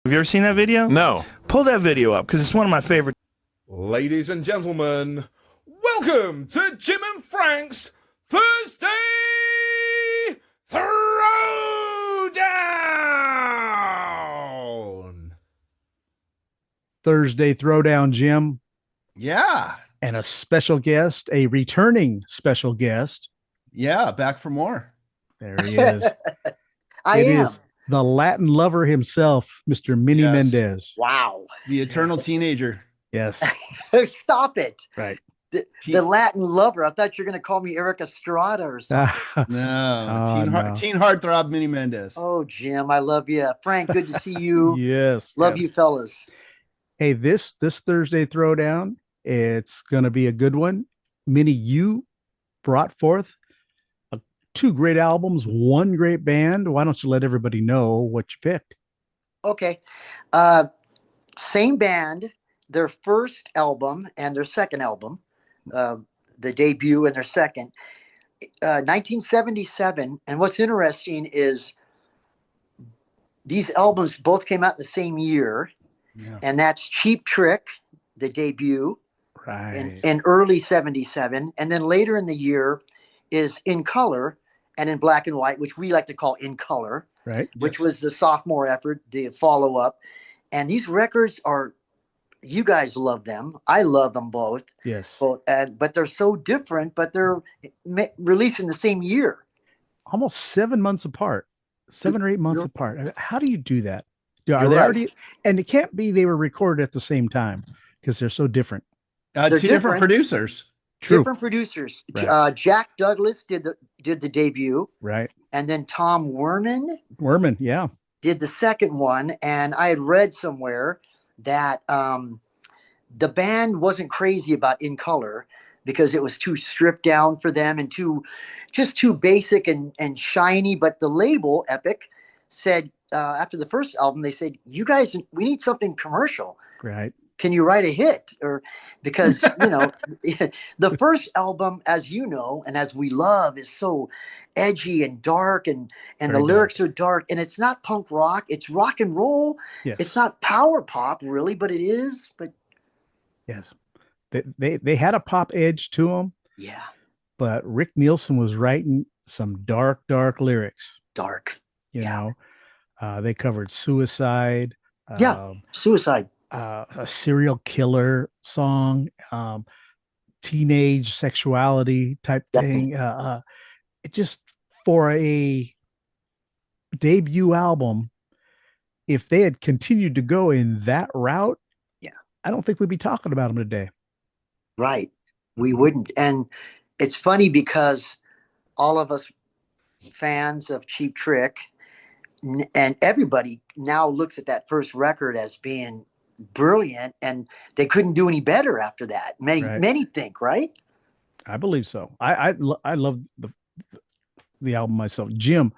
Have you ever seen that video? No. Pull that video up because it's one of my favorite. Ladies and gentlemen, welcome to Jim and Frank's Thursday Throwdown. Thursday Throwdown, Jim. Yeah. And a special guest, a returning special guest. Yeah, back for more. There he is. It is the Latin lover himself, Mr. Mini Mendez. Wow. The eternal teenager. Yes. Stop it. Right. The Latin lover. I thought you were going to call me Eric Estrada or something. No. No. Teen heartthrob Mini Mendez. Oh, Jim, I love you. Frank, good to see you. Yes. Love you, fellas. Hey, this Thursday Throwdown, it's going to be a good one. Mini, you brought forth two great albums, one great band. Why don't you let everybody know what you picked? Okay. Same band, their first album and their second album, the debut and their second, 1977. And what's interesting is these albums both came out the same year. Yeah. And that's Cheap Trick, the debut, Right. in early 77. And then later in the year is In Color and In Black and White, which we like to call In Color, Right. which was the sophomore effort, the follow-up. And these records are, you guys love them. I love them both. Yes. But they're so different, but they're released in the same year. Almost 7 months apart, 7 or 8 months apart. How do you do that? Are You're they right. already? And it can't be they were recorded at the same time because they're so different. Two They're different different. producers. True. Different producers. Right. Jack Douglas did the debut, Right. and then Tom Werman. Yeah. did the second one. And I had read somewhere that the band wasn't crazy about In Color because it was too stripped down for them and too basic and shiny. But the label, Epic, said after the first album, they said, "You guys, we need something commercial. Right. Can you write a hit?" Or because the first album, as you know, and as we love, is so edgy and dark, and Very the lyrics are dark, and it's not punk rock, it's rock and roll. Yes. It's not power pop really, but it is. But Yes. They had a pop edge to them, yeah, but Rick Nielsen was writing some dark lyrics. dark. You Yeah. know, they covered suicide. Suicide. A serial killer song, teenage sexuality type thing. It just, for a debut album, if they had continued to go in that route, Yeah. I don't think we'd be talking about them today. Right. We wouldn't. And it's funny because all of us fans of Cheap Trick and everybody now looks at that first record as being brilliant, and they couldn't do any better after that. Many think, right? I believe so. I love the album myself. Jim,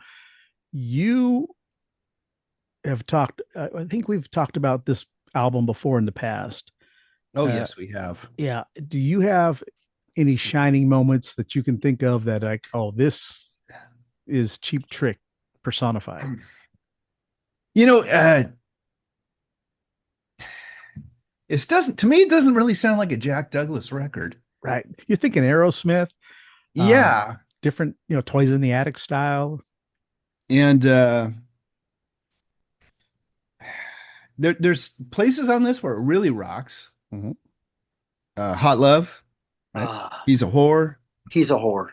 you have talked, I think we've talked about this album before in the past. Oh, yes, we have. Yeah. Do you have any shining moments that you can think of that, like, oh, this is Cheap Trick personified? To me, it doesn't really sound like a Jack Douglas record. Right. You're thinking Aerosmith. Yeah. Different, Toys in the Attic style. And there's places on this where it really rocks. Mhm. Hot Love. Right? He's a whore. He's a whore.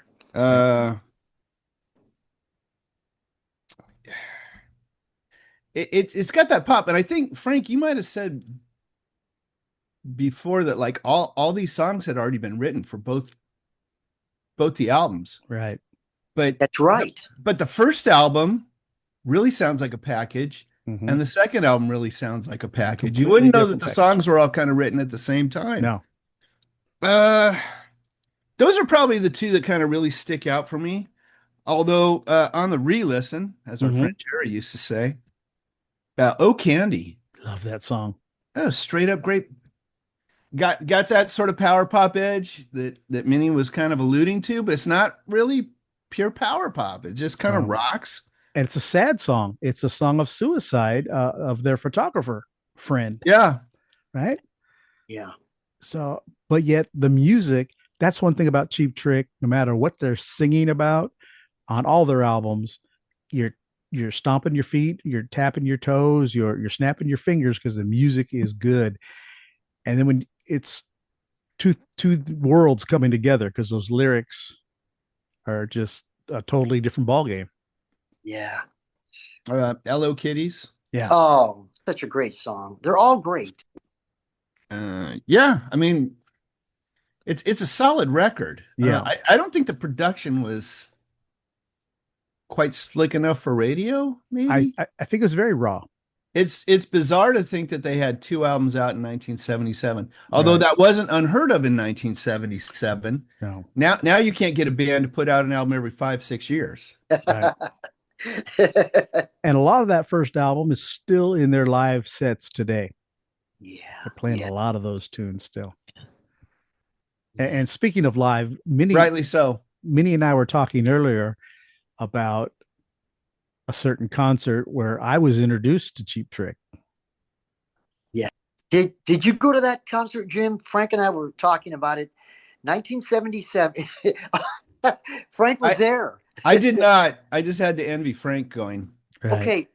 It's got that pop, and I think, Frank, you might have said before that like all these songs had already been written for both the albums. Right. But That's right. But the first album really sounds like a package, Mhm. and the second album really sounds like a package. You Completely wouldn't know that different the package. songs were all kind of written at the same time. No. Those are probably the two that kind of really stick out for me. Although on the re-listen, as our Mhm. friend Jerry used to say, "Oh Candy," Love that song. that was straight up great. Got that sort of power pop edge that Minnie was kind of alluding to, but it's not really pure power pop. It just kind of No. rocks. and it's a sad song. It's a song of suicide of their photographer friend, Yeah. right? Yeah. So, but yet the music, that's one thing about Cheap Trick, no matter what they're singing about on all their albums, you're stomping your feet, you're tapping your toes, you're snapping your fingers because the music is good. And then when it's two worlds coming together, because those lyrics are just a totally different ballgame. Yeah. Hello Kitties. Yeah. Oh, such a great song. They're all great. Yeah, I mean, it's a solid record. Yeah. I don't think the production was quite slick enough for radio. Maybe I think it was very raw. it's bizarre to think that they had two albums out in 1977, although Right. that wasn't unheard of in 1977. No. Now you can't get a band to put out an album every 5-6 years. Right. And a lot of that first album is still in their live sets today. Yeah. They're playing yeah. a lot of those tunes still. And speaking of live, Rightly so. Minnie and I were talking earlier about a certain concert where I was introduced to Cheap Trick. Yeah. Did you go to that concert, Jim? Frank and I were talking about it. 1977. Frank was there. I did not. I just had to envy Frank going. Right? Okay.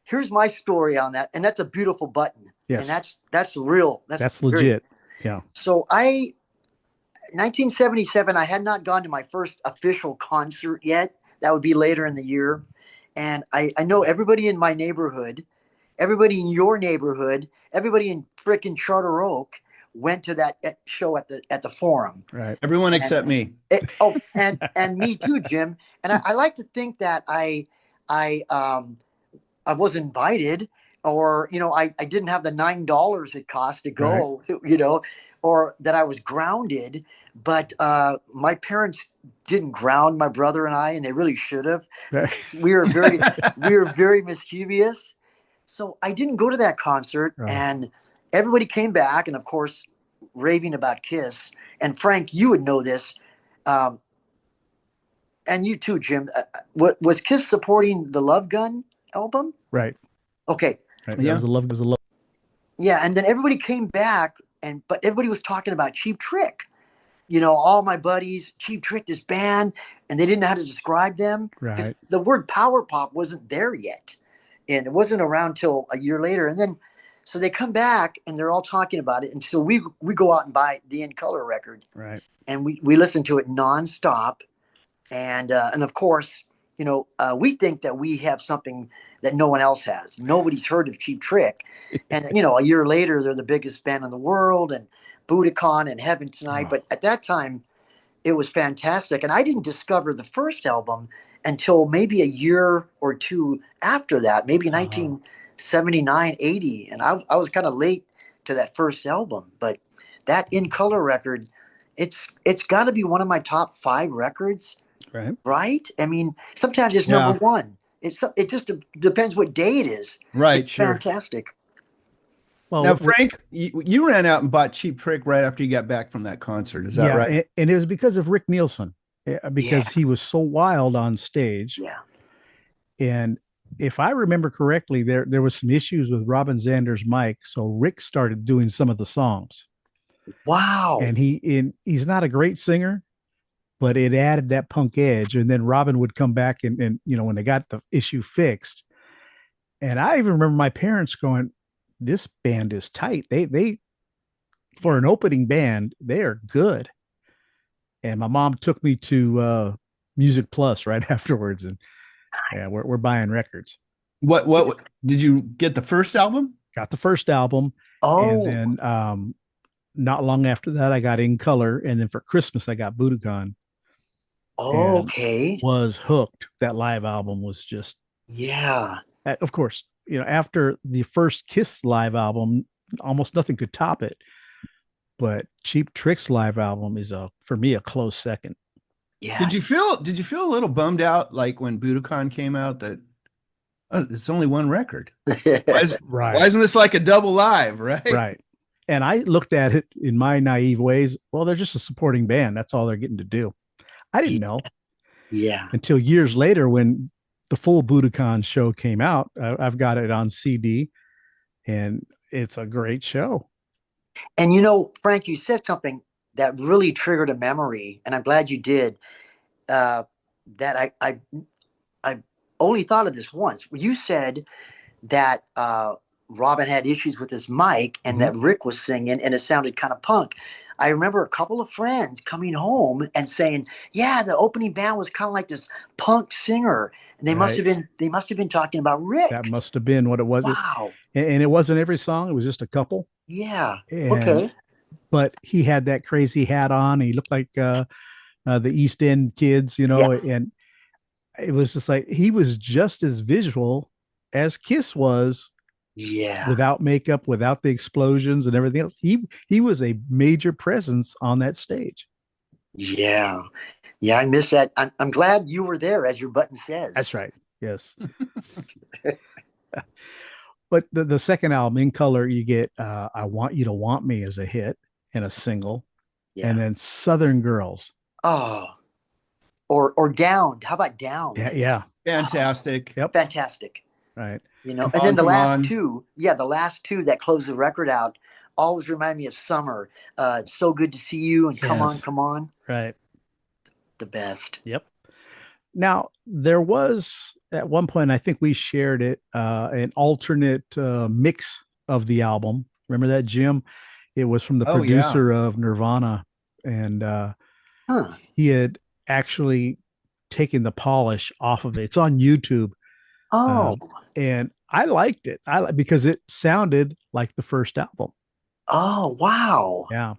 Here's my story on that. And that's a beautiful button. Yes. And that's real. That's very- legit. Yeah. So 1977, I had not gone to my first official concert yet. That would be later in the year. And I know everybody in my neighborhood, everybody in your neighborhood, everybody in frickin' Charter Oak went to that show at the Forum. Right. Everyone except me. And me too, Jim. And I like to think that I was invited, or I didn't have the $9 it cost to go, Right. or that I was grounded. But my parents didn't ground my brother and I, and they really should have. Right. We were very mischievous. So I didn't go to that concert, Right. and everybody came back, and of course, raving about Kiss. And Frank, you would know this, and you too, Jim. Was Kiss supporting the Love Gun album? Right. Okay. Right. Yeah. It was a love. Yeah, and then everybody came back, but everybody was talking about Cheap Trick. All my buddies, Cheap Trick, this band, and they didn't know how to describe them. 'Cause Right. the word power pop wasn't there yet, and it wasn't around till a year later. And then, so they come back and they're all talking about it, and so we go out and buy the In Color record, Right. and we listen to it nonstop, and of course, we think that we have something that no one else has. Nobody's heard of Cheap Trick, and a year later they're the biggest band in the world, and Budokan and Heaven Tonight. Oh. But at that time, it was fantastic, and I didn't discover the first album until maybe a year or two after that, maybe 1979, 80, and I was kind of late to that first album. But that In Color record, it's got to be one of my top 5 records. Right? I mean, sometimes it's number 1. It just depends what day it is. Right, It's sure. fantastic. Well, Now, Frank, you ran out and bought Cheap Trick right after you got back from that concert. Is that right? And it was because of Rick Nielsen, because he was so wild on stage. Yeah. And if I remember correctly, there was some issues with Robin Zander's mic, so Rick started doing some of the songs. Wow. And he's not a great singer, but it added that punk edge. And then Robin would come back and when they got the issue fixed. And I even remember my parents going, "This band is tight. They for an opening band, they are good." And my mom took me to Music Plus right afterwards, and we're buying records. What did you get the first album? Got the first album. Oh. And then not long after that, I got In Color, and then for Christmas I got Budokan. Oh, okay. Was hooked. That live album was just, Yeah. of course, after the first Kiss live album, almost nothing could top it. But Cheap Trick's live album is for me a close second. Yeah. Did you feel a little bummed out like when Budokan came out that it's only one record? Why isn't this like a double live, right? Right. And I looked at it in my naive ways. Well, they're just a supporting band. That's all they're getting to do. I didn't know Yeah. until years later when the full Budokan show came out. I've got it on CD, and it's a great show. And Frank, you said something that really triggered a memory, and I'm glad you did. That I only thought of this once. You said that Robin had issues with his mic, and that Rick was singing, and it sounded kind of punk. I remember a couple of friends coming home and saying, "Yeah, the opening band was kind of like this punk singer," and they must have been talking about Rick. That must have been what it was. Wow. And it wasn't every song; it was just a couple. Yeah. And, okay. But he had that crazy hat on. He looked like the East End kids, and it was just like he was just as visual as Kiss was. Yeah. Without makeup, without the explosions and everything else. He was a major presence on that stage. Yeah. Yeah, I miss that. I'm glad you were there, as your button says. That's right. Yes. But the second album, In Color, you get I Want You to Want Me as a hit and a single. Yeah. And then Southern Girls. Oh. Or Downed. How about Downed? Yeah. Fantastic. Yep. Fantastic. Right. And then the last two that close the record out always remind me of Summer. It's So Good to See You and Come On. Right. The best. Yep. Now, there was at one point, I think we shared it, an alternate mix of the album. Remember that, Jim? It was from the producer of Nirvana. And he had actually taken the polish off of it. It's on YouTube. Oh. And I liked it. Because it sounded like the first album. Oh, wow. Yeah.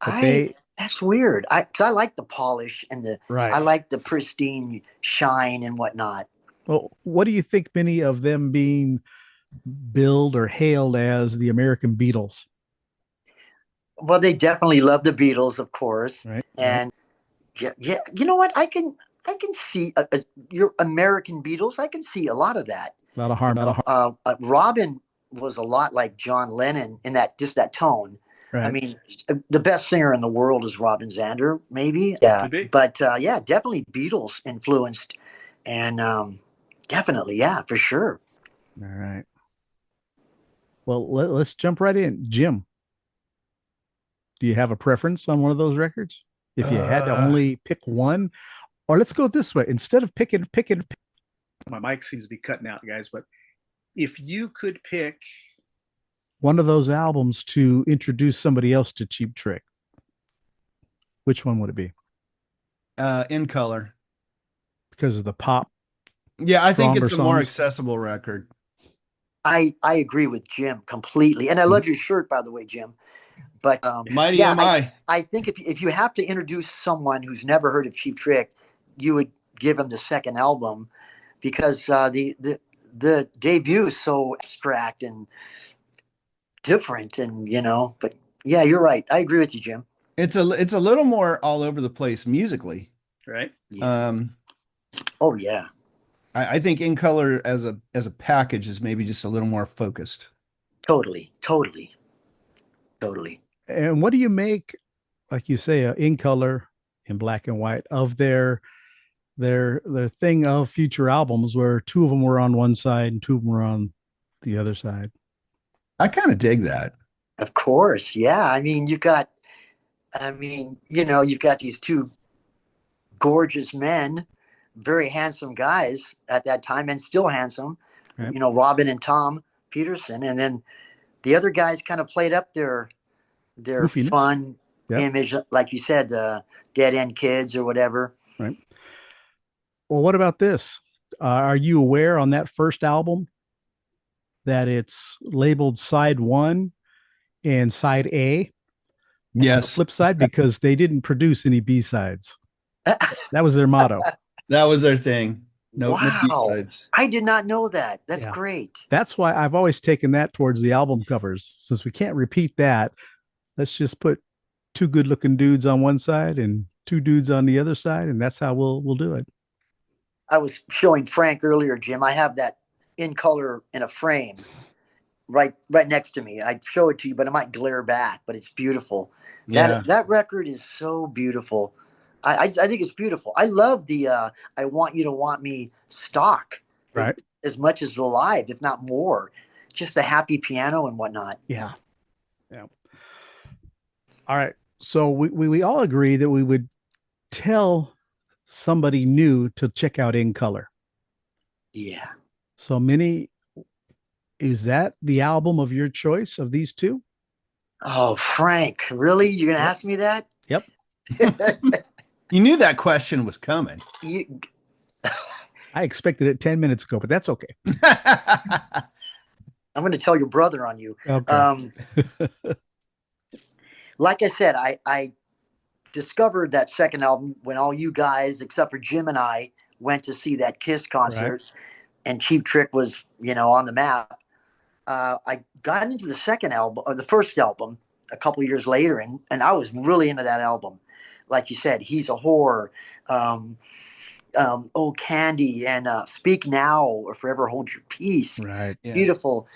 But that's weird. I like the polish and I like the pristine shine and whatnot. Well, what do you think, Many, of them being billed or hailed as the American Beatles? Well, they definitely love the Beatles, of course. Right. And yeah. You know what? I can see your American Beatles. I can see a lot of that. A lot of harm. Robin was a lot like John Lennon in that tone. Right. I mean, the best singer in the world is Robin Zander, maybe. Yeah. But definitely Beatles influenced. And definitely, yeah, for sure. All right. Well, let's jump right in. Jim, do you have a preference on one of those records? If you had to only pick one, or let's go this way. Instead of picking, my mic seems to be cutting out, guys, but if you could pick one of those albums to introduce somebody else to Cheap Trick, which one would it be? In Color. Because of the pop. Yeah, I think it's a more songs. accessible record. I agree with Jim completely. And I love your shirt, by the way, Jim. But Mighty am I. I think if you have to introduce someone who's never heard of Cheap Trick, you would give him the second album, because the debut is so abstract and different, and but yeah, you're right. I agree with you, Jim. It's a little more all over the place musically. Right. Yeah. Oh yeah. I think In Color as a package is maybe just a little more focused. Totally. And what do you make, like you say, In Color, in black and white, of their thing of future albums where two of them were on one side and two of them were on the other side? I kind of dig that. Of course, yeah. I mean, you've got these two gorgeous men, very handsome guys at that time, and still handsome. Right. Robin and Tom Peterson, and then the other guys kind of played up their Goofiness. Fun image, like you said, the Dead End Kids or whatever. Right. Well, what about this? Are you aware on that first album that it's labeled side 1 and side A? Yes. Flip side, because they didn't produce any B-sides. That was their motto. That was their thing. No B-sides. I did not know that. That's great. That's why I've always taken that towards the album covers. Since we can't repeat that, let's just put two good-looking dudes on one side and two dudes on the other side, and that's how we'll do it. I was showing Frank earlier, Jim. I have that In Color in a frame right next to me. I'd show it to you, but it might glare back, but it's beautiful. Yeah. That record is so beautiful. I think it's beautiful. I love the I Want You to Want Me stock, Right. as much as the live, if not more. Just the happy piano and whatnot. Yeah. Yeah. All right. So we all agree that we would tell somebody new to check out In Color. Yeah. So Mini, is that the album of your choice of these two? Oh, Frank, really? You're gonna ask me that? Yep. You knew that question was coming. You, I expected it 10 minutes ago, but that's okay. I'm gonna tell your brother on you. Okay. Like I said, I discovered that second album when all you guys, except for Jim and I, went to see that Kiss concert, and Cheap Trick was, on the map. I got into the second album, or the first album, a couple years later, and I was really into that album. Like you said, He's a Whore, Oh Candy, and Speak Now or Forever Hold Your Peace. Right. Yeah. Beautiful.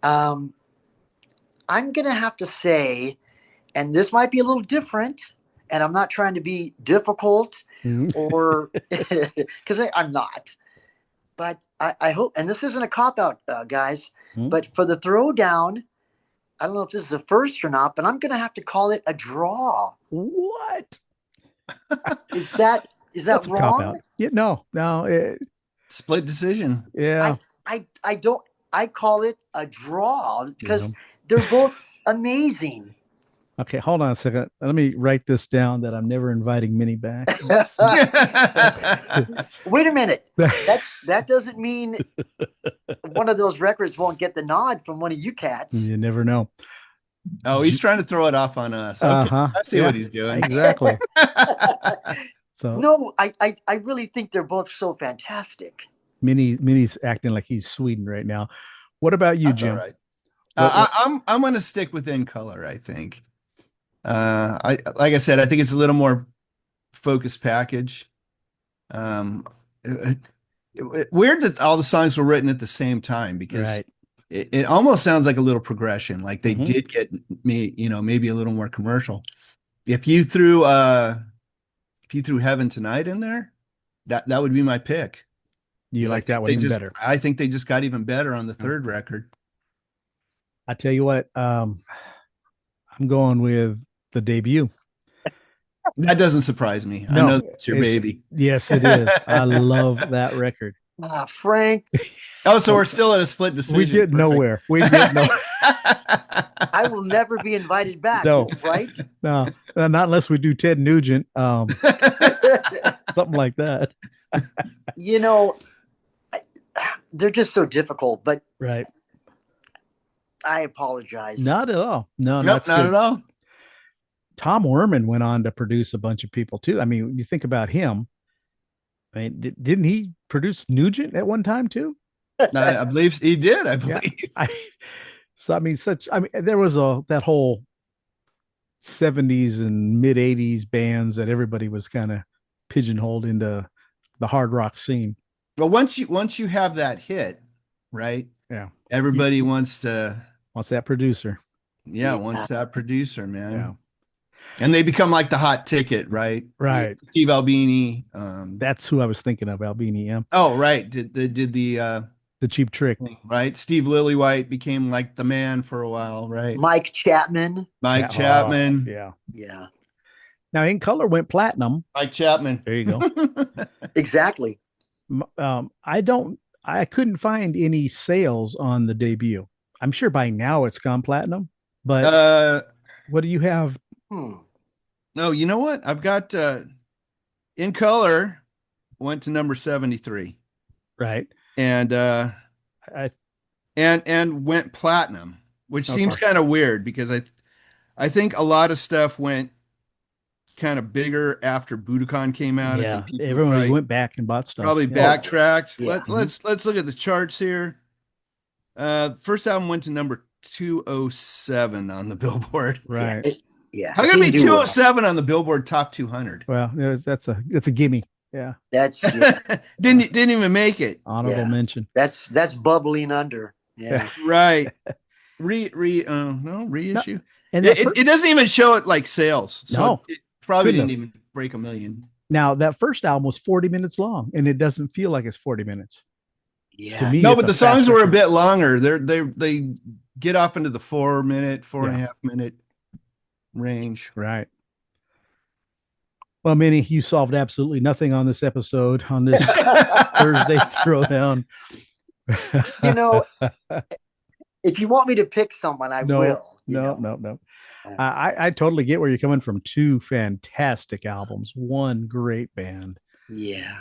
I'm gonna have to say, and this might be a little different, and I'm not trying to be difficult or because I'm not, but I hope, and this isn't a cop-out, guys, but for the throwdown, I don't know if this is a first or not, but I'm going to have to call it a draw. What? Is that That's a wrong? cop-out. Yeah, no. Split decision. Yeah. I call it a draw because they're both amazing. Okay, hold on a second. Let me write this down that I'm never inviting Mini back. Wait a minute. That doesn't mean one of those records won't get the nod from one of you cats. You never know. Oh, he's trying to throw it off on us. Okay. I see what he's doing. Exactly. So no, I really think they're both so fantastic. Mini's acting like he's Sweden right now. What about you, That's Jim? all right. I'm going to stick with In Color, I think. Like I said, I think it's a little more focused package. Weird that all the songs were written at the same time, because it almost sounds like a little progression. Like they did get me, maybe a little more commercial. If you threw Heaven Tonight in there, that would be my pick. You like that one even better? I think they just got even better on the third record. I tell you what, I'm going with the debut. That doesn't surprise me. I know that's your baby. Yes, it is. I love that record. Frank. Oh, so we're still at a split decision. We get nowhere. We get nowhere. I will never be invited back. No, right? No, not unless we do Ted Nugent, something like that. They're just so difficult. But right. I apologize. Not at all. No, nope, not at all. Tom Werman went on to produce a bunch of people too. I mean, you think about him. I mean, didn't he produce Nugent at one time too? I believe he did. I believe. Yeah. There was that whole 70s and mid 80s bands that everybody was kind of pigeonholed into the hard rock scene. Well, once you have that hit, right? Yeah. Everybody wants that producer. Yeah, wants that producer, man. Yeah. And they become like the hot ticket, right? Right. Steve Albini. That's who I was thinking of, Albini. Yeah. Oh, right. Did the Cheap Trick, right? Steve Lillywhite became like the man for a while, right? Mike Chapman. Chapman. Yeah. Now In Color went platinum. Mike Chapman. There you go. Exactly. I couldn't find any sales on the debut. I'm sure by now it's gone platinum, but what do you have? No, you know what? I've got In Color went to number 73. Right. And and went platinum, which seems kind of weird, because I think a lot of stuff went kind of bigger after Budokan came out. Yeah, everyone went back and bought stuff. Probably backtracked. Yeah. Let's look at the charts here. First album went to number 207 on the Billboard. Right. Yeah. How can it be 207 on the Billboard Top 200? Well, that's a gimme. Yeah. That's didn't even make it. Honorable mention. That's bubbling under. Yeah. Right. Reissue. And it doesn't even show it like sales. So no, it probably didn't even break 1,000,000. Now that first album was 40 minutes long, and it doesn't feel like it's 40 minutes. Yeah. To me, No, it's but a the fast songs were a record. bit longer. They get off into the 4 minute, 4.5 minute range. Right. Well, Minnie, you solved absolutely nothing on this episode, on this Thursday Throwdown. You know, if you want me to pick someone, I will. No. I totally get where you're coming from. Two fantastic albums, one great band. Yeah,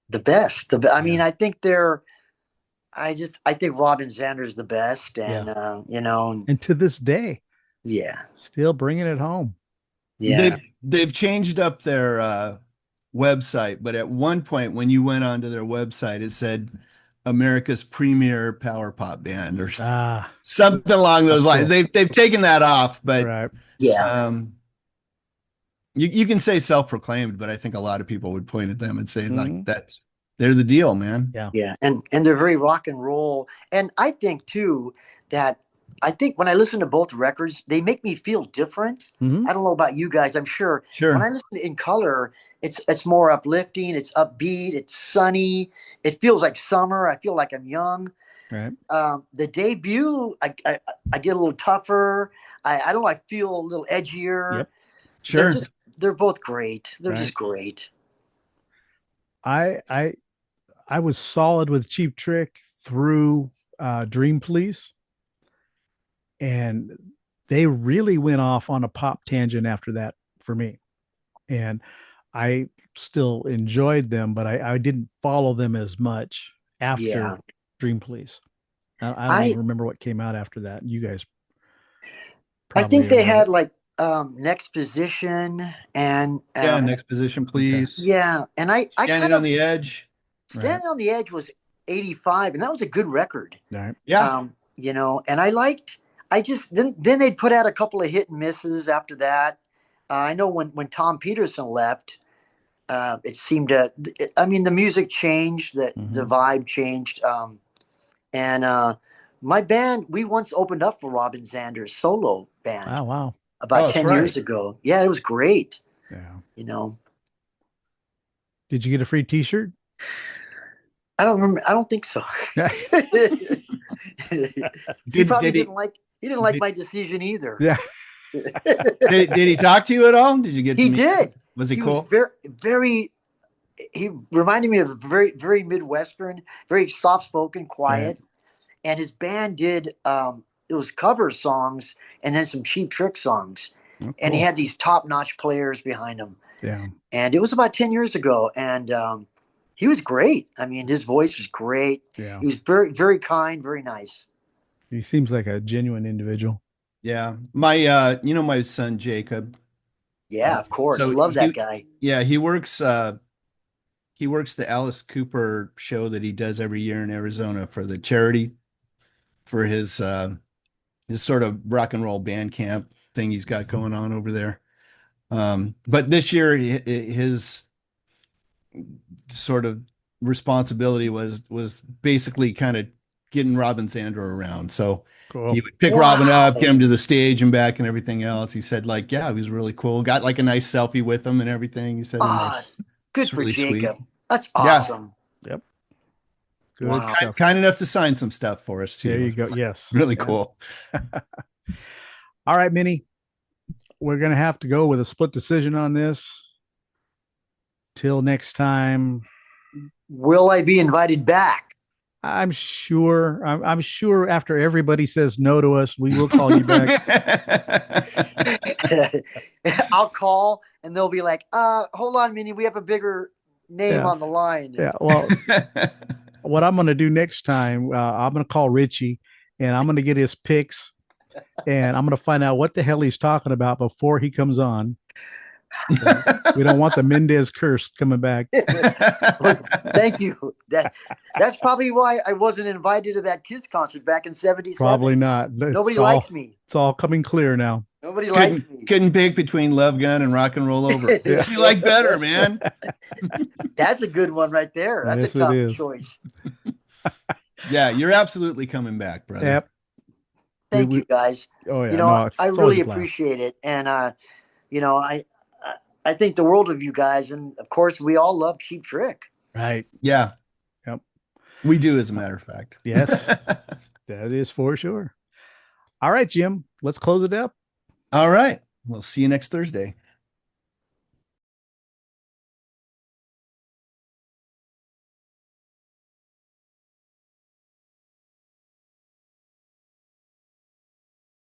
the best. I mean, I think I think Robin Zander's the best, and and to this day, yeah, still bringing it home. Yeah, they've changed up their website, but at one point when you went onto their website, it said America's premier power pop band or something along those lines. Cool. They've taken that off, but yeah. You can say self-proclaimed, but I think a lot of people would point at them and say like they're the deal, man. Yeah, and they're very rock and roll, and I think too that when I listen to both records, they make me feel different. I don't know about you guys. I'm sure. When I listen to In Color, it's more uplifting. It's upbeat. It's sunny. It feels like summer. I feel like I'm young. Right. The debut, I get a little tougher. I don't know. I feel a little edgier. Yep. Sure. They're both great. They're just great. I was solid with Cheap Trick through Dream Police. And they really went off on a pop tangent after that for me. And I still enjoyed them, but I didn't follow them as much after Dream Police. I don't even remember what came out after that. You guys I think they had like Next Position and Next Position, Please. Yeah. And I Standing on the Edge. Standing on the Edge was 85, and that was a good record. Right. Yeah. And I just then they'd put out a couple of hit and misses after that. I know when Tom Peterson left, it seemed the music changed, the vibe changed. And my band, we once opened up for Robin Zander's solo band. Oh, wow. About 10 years ago. Yeah, it was great. Yeah. Did you get a free t-shirt? I don't remember. I don't think so. He probably didn't like my decision either. Yeah. did he talk to you at all? Did you get to meet did. Him? Was he cool? Was very he reminded me of very, very Midwestern, very soft-spoken, quiet. Yeah. And his band did it was cover songs and then some Cheap Trick songs. Oh, cool. And he had these top-notch players behind him. Yeah. And it was about 10 years ago. And he was great. I mean, his voice was great. Yeah. He was very, very kind, very nice. He seems like a genuine individual. Yeah. My my son Jacob. Yeah, of course. So love that guy. Yeah, he works the Alice Cooper show that he does every year in Arizona for the charity for his sort of rock and roll band camp thing he's got going on over there. But this year his sort of responsibility was basically kind of getting Robin Zander around. So cool. He would pick Robin up, get him to the stage and back and everything else. He said like, yeah, he was really cool. Got like a nice selfie with him and everything. He said, good for really Jacob. Sweet. That's awesome. Yeah. Yep. Good was kind enough to sign some stuff for us too. There you go. Yes. Really cool. All right, Minnie. We're going to have to go with a split decision on this. Till next time. Will I be invited back? I'm sure. I'm sure after everybody says no to us, we will call you back. I'll call and they'll be like, hold on, Minnie, we have a bigger name on the line. Yeah. Well, what I'm going to do next time, I'm going to call Richie and I'm going to get his picks and I'm going to find out what the hell he's talking about before he comes on. We don't want the Mendez curse coming back. Thank you. That's probably why I wasn't invited to that Kiss concert back in '77. Probably not. Nobody likes me. It's all coming clear now. Nobody likes me. Couldn't pick between Love Gun and Rock and Roll Over. What you like better, man? That's a good one right there. That's a tough choice. Yeah, you're absolutely coming back, brother. Yep. Thank you, guys. Oh yeah. I really appreciate it, and I I think the world of you guys, and of course, we all love Cheap Trick. Right. Yeah. Yep. We do, as a matter of fact. Yes, that is for sure. All right, Jim, let's close it up. All right. We'll see you next Thursday.